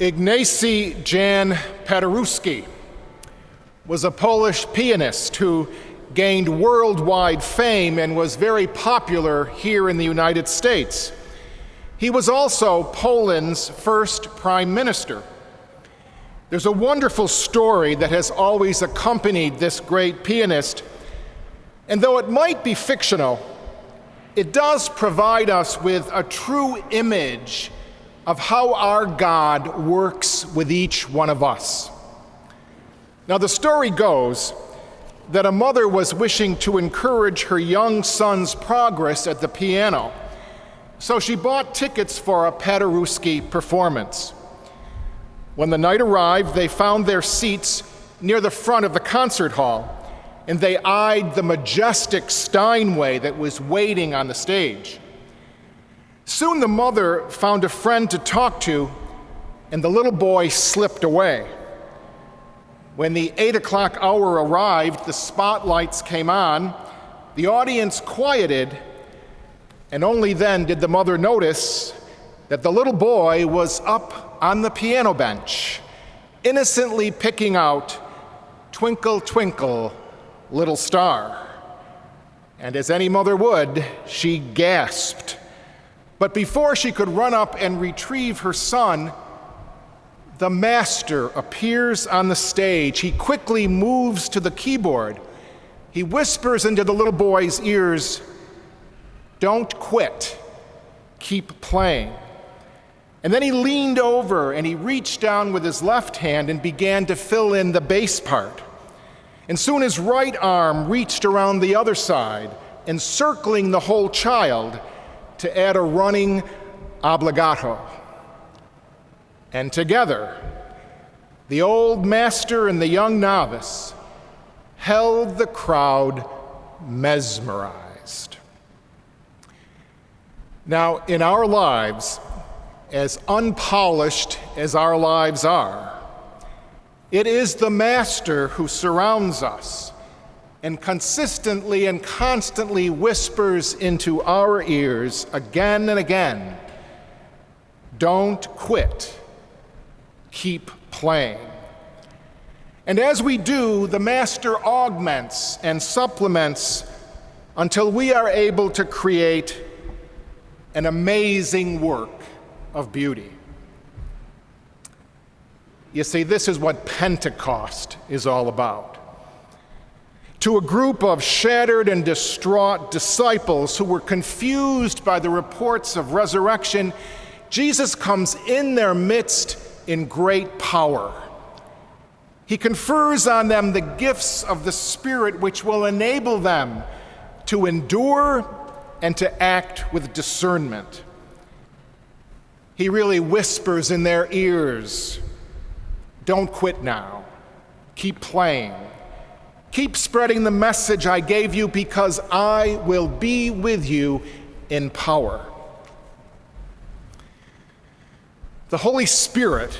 Ignacy Jan Paderewski was a Polish pianist who gained worldwide fame and was very popular here in the United States. He was also Poland's first prime minister. There's a wonderful story that has always accompanied this great pianist, and though it might be fictional, it does provide us with a true image of how our God works with each one of us. Now, the story goes that a mother was wishing to encourage her young son's progress at the piano, so she bought tickets for a Paderewski performance. When the night arrived, they found their seats near the front of the concert hall, and they eyed the majestic Steinway that was waiting on the stage. Soon the mother found a friend to talk to, and the little boy slipped away. When the 8 o'clock hour arrived, the spotlights came on, the audience quieted, and only then did the mother notice that the little boy was up on the piano bench, innocently picking out "Twinkle, Twinkle, Little Star." And as any mother would, she gasped. But before she could run up and retrieve her son, the master appears on the stage. He quickly moves to the keyboard. He whispers into the little boy's ears, "Don't quit, keep playing." And then he leaned over and he reached down with his left hand and began to fill in the bass part. And soon his right arm reached around the other side, encircling the whole child to add a running obbligato. And together, the old master and the young novice held the crowd mesmerized. Now, in our lives, as unpolished as our lives are, it is the master who surrounds us and consistently and constantly whispers into our ears again and again, "Don't quit, keep playing." And as we do, the master augments and supplements until we are able to create an amazing work of beauty. You see, this is what Pentecost is all about. To a group of shattered and distraught disciples who were confused by the reports of resurrection, Jesus comes in their midst in great power. He confers on them the gifts of the Spirit which will enable them to endure and to act with discernment. He really whispers in their ears, "Don't quit now. Keep playing. Keep spreading the message I gave you because I will be with you in power." The Holy Spirit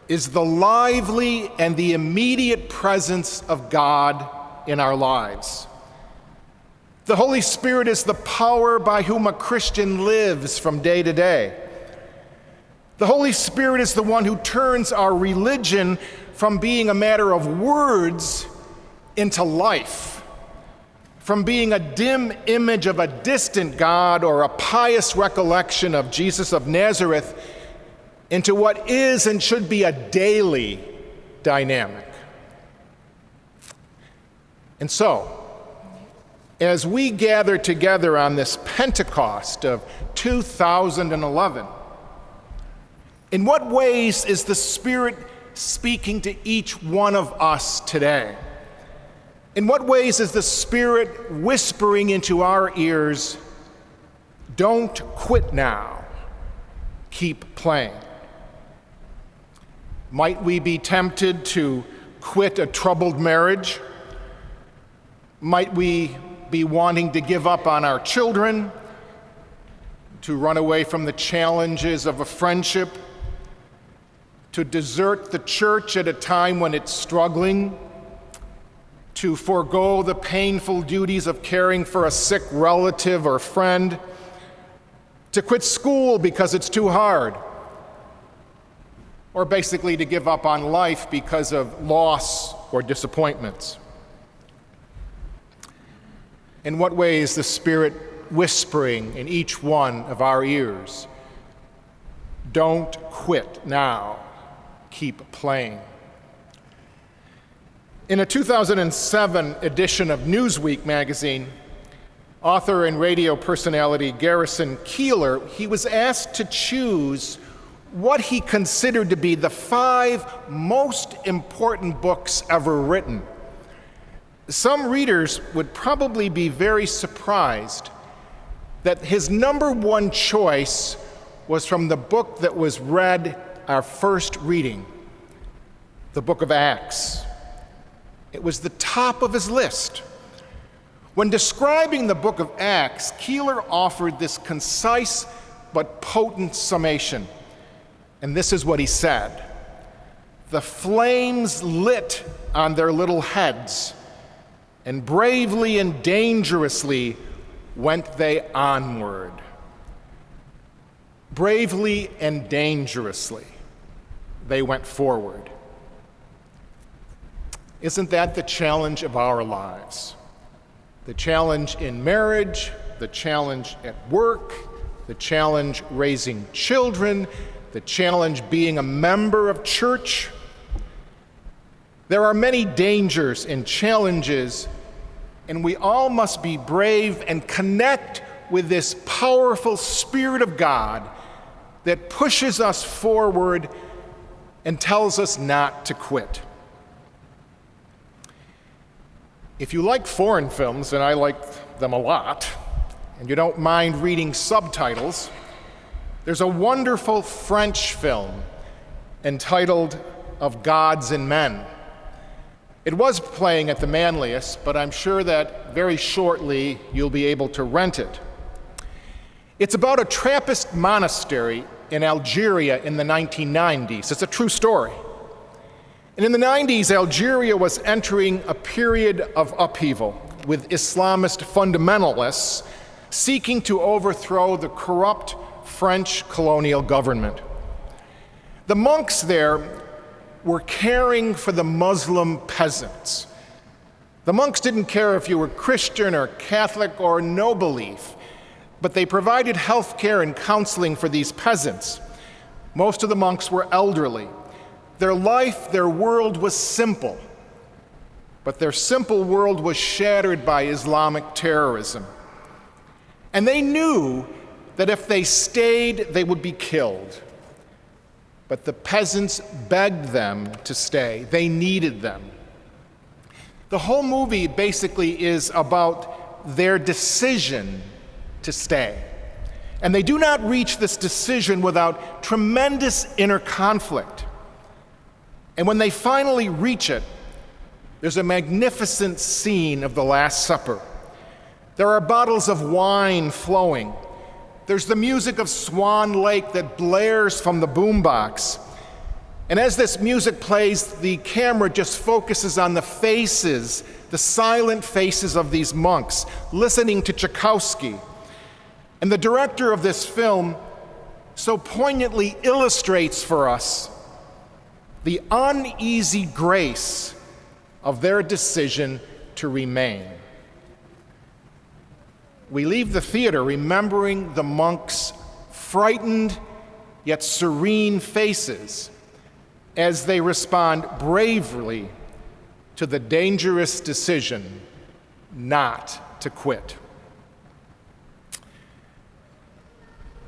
is the lively and the immediate presence of God in our lives. The Holy Spirit is the power by whom a Christian lives from day to day. The Holy Spirit is the one who turns our religion from being a matter of words into life, from being a dim image of a distant God or a pious recollection of Jesus of Nazareth into what is and should be a daily dynamic. And so, as we gather together on this Pentecost of 2011, in what ways is the Spirit speaking to each one of us today? In what ways is the Spirit whispering into our ears, "Don't quit now, keep playing"? Might we be tempted to quit a troubled marriage? Might we be wanting to give up on our children, to run away from the challenges of a friendship, to desert the church at a time when it's struggling, to forego the painful duties of caring for a sick relative or friend, to quit school because it's too hard, or basically to give up on life because of loss or disappointments. In what way is the Spirit whispering in each one of our ears? Don't quit now. Keep playing. In a 2007 edition of Newsweek magazine, author and radio personality Garrison Keillor, he was asked to choose what he considered to be the 5 most important books ever written. Some readers would probably be very surprised that his number one choice was from the book that was read our first reading, the book of Acts. It was the top of his list. When describing the book of Acts, Keillor offered this concise but potent summation. And this is what he said: "The flames lit on their little heads, and bravely and dangerously went they onward." Bravely and dangerously, they went forward. Isn't that the challenge of our lives? The challenge in marriage, the challenge at work, the challenge raising children, the challenge being a member of church. There are many dangers and challenges, and we all must be brave and connect with this powerful Spirit of God that pushes us forward and tells us not to quit. If you like foreign films, and I like them a lot, and you don't mind reading subtitles, there's a wonderful French film entitled Of Gods and Men. It was playing at the Manlius, but I'm sure that very shortly you'll be able to rent it. It's about a Trappist monastery in Algeria in the 1990s. It's a true story. And in the 90s, Algeria was entering a period of upheaval with Islamist fundamentalists seeking to overthrow the corrupt French colonial government. The monks there were caring for the Muslim peasants. The monks didn't care if you were Christian or Catholic or no belief, but they provided health care and counseling for these peasants. Most of the monks were elderly. Their life, their world was simple, but their simple world was shattered by Islamic terrorism. And they knew that if they stayed, they would be killed. But the peasants begged them to stay. They needed them. The whole movie basically is about their decision to stay. And they do not reach this decision without tremendous inner conflict. And when they finally reach it, there's a magnificent scene of the Last Supper. There are bottles of wine flowing. There's the music of Swan Lake that blares from the boombox. And as this music plays, the camera just focuses on the faces, the silent faces of these monks, listening to Tchaikovsky. And the director of this film so poignantly illustrates for us the uneasy grace of their decision to remain. We leave the theater remembering the monks' frightened yet serene faces as they respond bravely to the dangerous decision not to quit.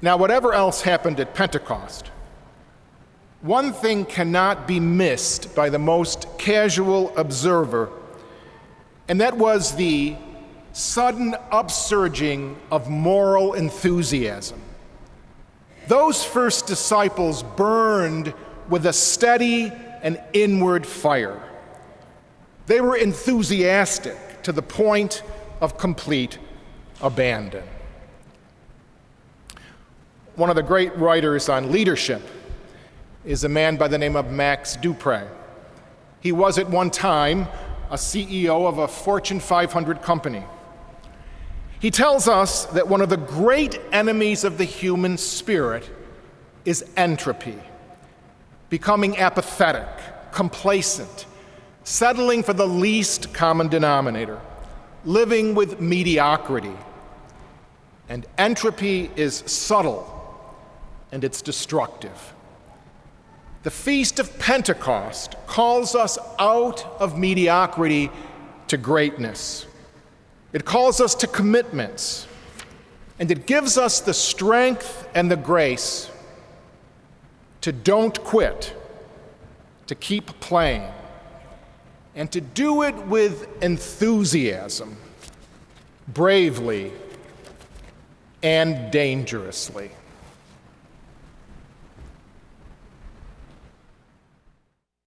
Now, whatever else happened at Pentecost, one thing cannot be missed by the most casual observer, and that was the sudden upsurging of moral enthusiasm. Those first disciples burned with a steady and inward fire. They were enthusiastic to the point of complete abandon. One of the great writers on leadership is a man by the name of Max Dupre. He was at one time a CEO of a Fortune 500 company. He tells us that one of the great enemies of the human spirit is entropy. becoming apathetic, complacent, settling for the least common denominator, living with mediocrity. And entropy is subtle, and it's destructive. The Feast of Pentecost calls us out of mediocrity to greatness. It calls us to commitments, and it gives us the strength and the grace to don't quit, to keep playing, and to do it with enthusiasm, bravely, and dangerously.